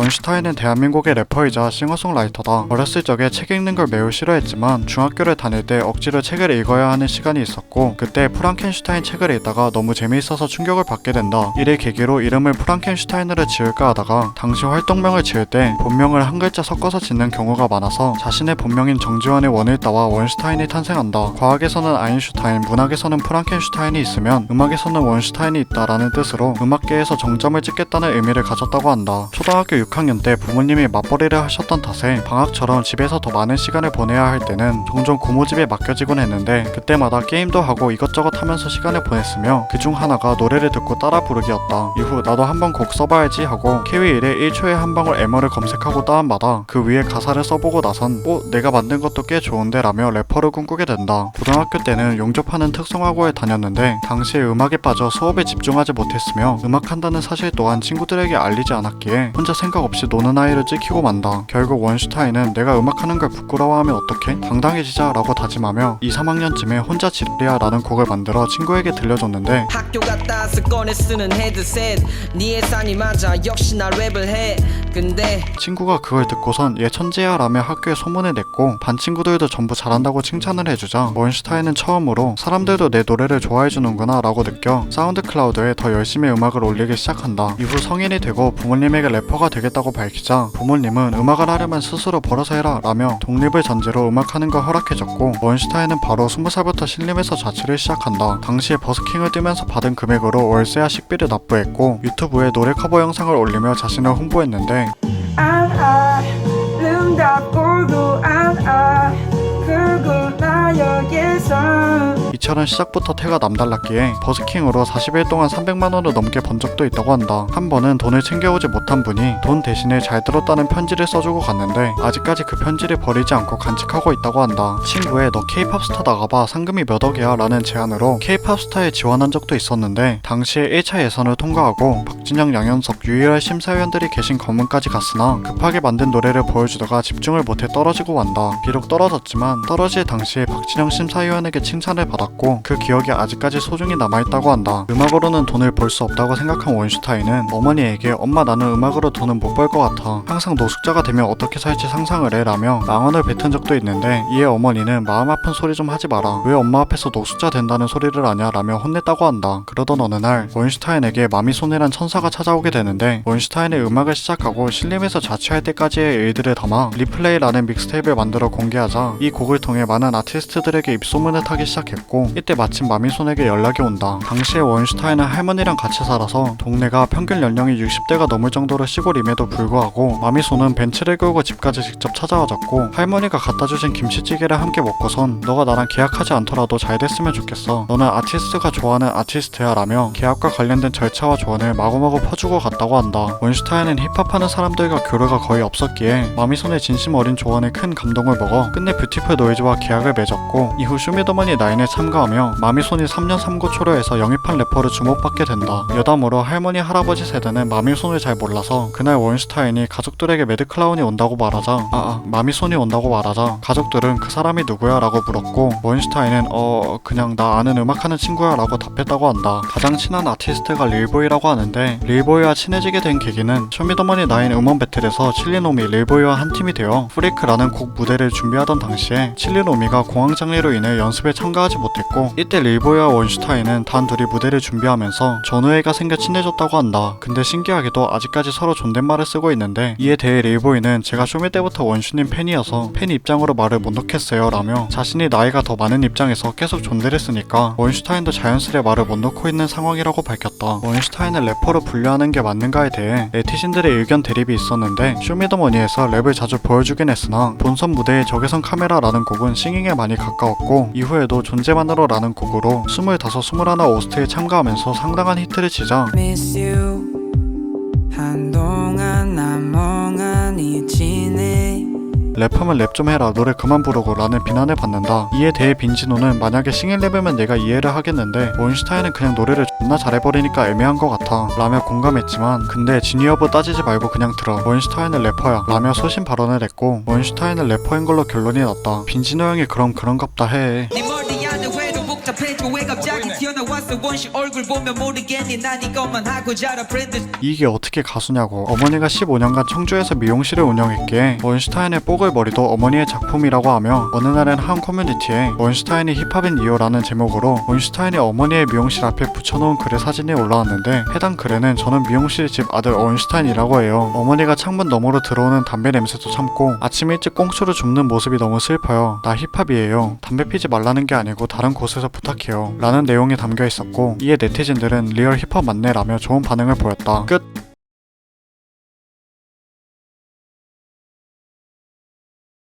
원슈타인은 대한민국의 래퍼이자 싱어송라이터다. 어렸을 적에 책 읽는 걸 매우 싫어했지만 중학교를 다닐 때 억지로 책을 읽어야 하는 시간이 있었고 그때 프랑켄슈타인 책을 읽다가 너무 재미있어서 충격을 받게 된다. 이를 계기로 이름을 프랑켄슈타인으로 지을까 하다가 당시 활동명을 지을 때 본명을 한 글자 섞어서 짓는 경우가 많아서 자신의 본명인 정지원의 원을 따와 원슈타인이 탄생한다. 과학에서는 아인슈타인, 문학에서는 프랑켄슈타인이 있으면 음악에서는 원슈타인이 있다라는 뜻으로 음악계에서 정점을 찍겠다는 의미를 가졌다고 한다. 초등학교 6학년 때 부모님이 맞벌이를 하셨던 탓에 방학처럼 집에서 더 많은 시간을 보내야 할 때는 종종 고모집에 맡겨지곤 했는데 그때마다 게임도 하고 이것저것 하면서 시간을 보냈으며 그중 하나가 노래를 듣고 따라 부르기였다. 이후 나도 한번 곡 써봐야지 하고 K-윌의 1초에 한 방울 애머를 검색하고 다운받아 그 위에 가사를 써보고 나선 내가 만든 것도 꽤 좋은데 라며 래퍼를 꿈꾸게 된다. 고등학교 때는 용접하는 특성화고에 다녔는데 당시에 음악에 빠져 수업에 집중하지 못했으며 음악한다는 사실 또한 친구들에게 알리지 않았기에 혼자 생각 없이 노는 아이를 찍히고 만다. 결국 원슈타인은 내가 음악하는 걸 부끄러워하면 어떡해? 당당해지자 라고 다짐하며 2, 3학년쯤에 혼자 지랄이야 라는 곡을 만들어 친구에게 들려줬는데 학교 갔다 와서 꺼내 쓰는 헤드셋 네 예산이 맞아 역시 나 랩을 해 근데 친구가 그걸 듣고선 얘 천재야 라며 학교에 소문을 냈고 반 친구들도 전부 잘한다고 칭찬을 해주자 원슈타인은 처음으로 사람들도 내 노래를 좋아해주는구나 라고 느껴 사운드 클라우드에 더 열심히 음악을 올리기 시작한다. 이후 성인이 되고 부모님에게 래퍼가 되겠다고 밝히자 부모님은 음악을 하려면 스스로 벌어서 해라 라며 독립을 전제로 음악하는 걸 허락해줬고 원슈타인은 바로 20살부터 신림에서 자취를 시작한다. 당시에 버스킹을 뛰면서 받은 금액으로 월세와 식비를 납부했고 유튜브에 노래 커버 영상을 올리며 자신을 홍보했는데 눈 닫고도 그걸 나 여기서 이처럼 시작부터 태가 남달랐기에 버스킹으로 40일 동안 300만원을 넘게 번 적도 있다고 한다. 한 번은 돈을 챙겨오지 못한 분이 돈 대신에 잘 들었다는 편지를 써주고 갔는데 아직까지 그 편지를 버리지 않고 간직하고 있다고 한다. 친구의 너 K-팝 스타 나가봐 상금이 몇 억이야 라는 제안으로 K-팝 스타에 지원한 적도 있었는데 당시에 1차 예선을 통과하고 박진영, 양현석, 유일할 심사위원들이 계신 검문까지 갔으나 급하게 만든 노래를 보여주다가 집중을 못해 떨어지고 만다. 비록 떨어졌지만 떨어질 당시에 박진영 심사위원에게 칭찬을 받았고 그 기억이 아직까지 소중히 남아있다고 한다. 음악으로는 돈을 벌 수 없다고 생각한 원슈타인은 어머니에게 엄마 나는 음악으로 돈은 못 벌 것 같아. 항상 노숙자가 되면 어떻게 살지 상상을 해 라며 망언을 뱉은 적도 있는데 이에 어머니는 마음 아픈 소리 좀 하지 마라. 왜 엄마 앞에서 노숙자 된다는 소리를 하냐 라며 혼냈다고 한다. 그러던 어느 날 원슈타인에게 마미손이란 천사가 찾아오게 되는데 원슈타인의 음악을 시작하고 신림에서 자취할 때까지의 일들을 담아 리플레이라는 믹스테이프를 만들어 공개하자 이 곡을 통해 많은 아티스트들에게 입소문을 타기 시작했고 이때 마침 마미손에게 연락이 온다. 당시에 원슈타인은 할머니랑 같이 살아서 동네가 평균 연령이 60대가 넘을 정도로 시골임에도 불구하고 마미손은 벤츠를 끌고 집까지 직접 찾아와줬고 할머니가 갖다 주신 김치찌개를 함께 먹고선 너가 나랑 계약하지 않더라도 잘 됐으면 좋겠어. 너는 아티스트가 좋아하는 아티스트야 라며 계약과 관련된 절차와 조언을 마구마구 퍼주고 갔다고 한다. 원슈타인은 힙합하는 사람들과 교류가 거의 없었기에 마미손의 진심 어린 조언에 큰 감동을 먹어 끝내 뷰티풀 노이즈와 계약을 맺었고 이후 쇼미더머니 9에 참가하며 마미손이 3년 3구 초려에서 영입한 래퍼로 주목받게 된다. 여담으로 할머니 할아버지 세대는 마미손을 잘 몰라서 그날 원슈타인이 가족들에게 매드클라운이 온다고 말하자 마미손이 온다고 말하자 가족들은 그 사람이 누구야 라고 물었고 원슈타인은 그냥 나 아는 음악하는 친구야 라고 답했다고 한다. 가장 친한 아티스트가 릴보이라고 하는데 릴보이와 친해지게 된 계기는 쇼미더머니 9 음원 배틀에서 칠리노미 릴보이와 한 팀이 되어 프리크라는 곡 무대를 준비하던 당시에 칠리노미가 공황 장애로 인해 연습에 참가하지 못했고 이때 릴보이와 원슈타인은 단둘이 무대를 준비하면서 전우애가 생겨 친해졌다고 한다. 근데 신기하게도 아직까지 서로 존댓말을 쓰고 있는데 이에 대해 릴보이는 제가 쇼미 때부터 원슈님 팬이어서 팬 입장으로 말을 못 넣겠어요 라며 자신이 나이가 더 많은 입장에서 계속 존대를 쓰니까 원슈타인도 자연스레 말을 못 넣고 있는 상황이라고 밝혔다. 원슈타인을 래퍼로 분류하는 게 맞는가에 대해 네티즌들의 의견 대립이 있었는데 쇼미더머니에서 랩을 자주 보여주긴 했으나 본선 무대의 적외선 카메라라는 곡은 싱잉에 많이 가까웠고 이후에도 존재만으로라는 곡으로 25, 21 오스트에 참가하면서 상당한 히트를 치자 Miss you 한동안 난 멍하니 지내 랩하면 랩 좀 해라 노래 그만 부르고 라는 비난을 받는다. 이에 대해 빈지노는 만약에 싱잉 랩이면 내가 이해를 하겠는데 원슈타인은 그냥 노래를 존나 잘해버리니까 애매한 것 같아 라며 공감했지만 근데 진위 여부 따지지 말고 그냥 들어 원슈타인은 래퍼야 라며 소신 발언을 했고 원슈타인은 래퍼인 걸로 결론이 났다. 빈지노 형이 그럼 그런갑다 해. 네 머리 안에 회로복 답답해져 왜 갑자기 튀어나왔어 원시 얼굴 보면 모르겠니 난 이것만 하고 자라 브랜드 이게 어떻게 가수냐고. 어머니가 15년간 청주에서 미용실을 운영했기에 원슈타인의 뽀글머리도 어머니의 작품이라고 하며 어느 날엔 한 커뮤니티에 원슈타인이 힙합인 이유라는 제목으로 원슈타인이 어머니의 미용실 앞에 붙여놓은 글의 사진이 올라왔는데 해당 글에는 저는 미용실 집 아들 원슈타인이라고 해요. 어머니가 창문 너머로 들어오는 담배 냄새도 참고 아침 일찍 꽁초를 줍는 모습이 너무 슬퍼요. 나 힙합이에요. 담배 피지 말라는 게 아니고 다른 곳에서 부탁해요. 라는 내용이 담겨 있었고 이에 네티즌들은 리얼 힙합 맞네 라며 좋은 반응을 보였다. 끝.